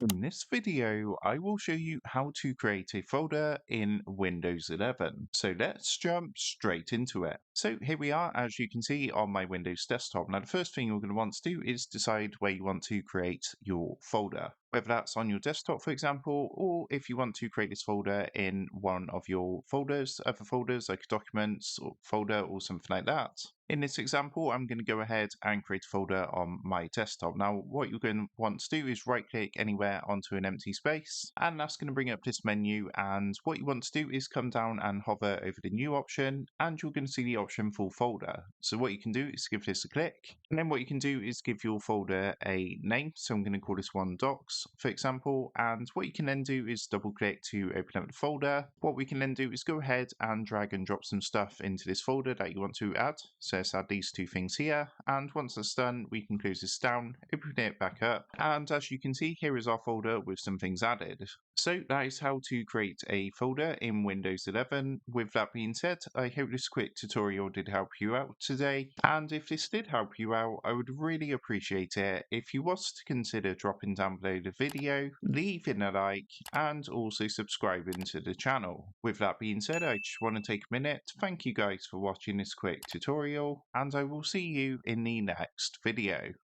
In this video, I will show you how to create a folder in Windows 11. So let's jump straight into it. So here we are, as you can see on my Windows desktop. Now the first thing you're going to want to do is decide where you want to create your folder. Whether that's on your desktop, for example, or if you want to create this folder in one of your folders, other folders like documents or folder or something like that. In this example, I'm going to go ahead and create a folder on my desktop. Now, what you're going to want to do is right click anywhere onto an empty space, and that's going to bring up this menu. And what you want to do is come down and hover over the new option, and you're going to see the option for folder. So what you can do is give this a click, and then what you can do is give your folder a name. So I'm going to call this one docs, for example. And what you can then do is double click to open up the folder. What we can then do is go ahead and drag and drop some stuff into this folder that you want to add. So let's add these two things here, and once that's done, we can close this down, open it back up, and as you can see, here is our folder with some things added. So that is how to create a folder in Windows 11. With that being said, I hope this quick tutorial did help you out today, and if this did help you out, I would really appreciate it if you was to consider dropping down below the video, leaving a like, and also subscribing to the channel. With that being said, I just want to take a minute to thank you guys for watching this quick tutorial, and I will see you in the next video.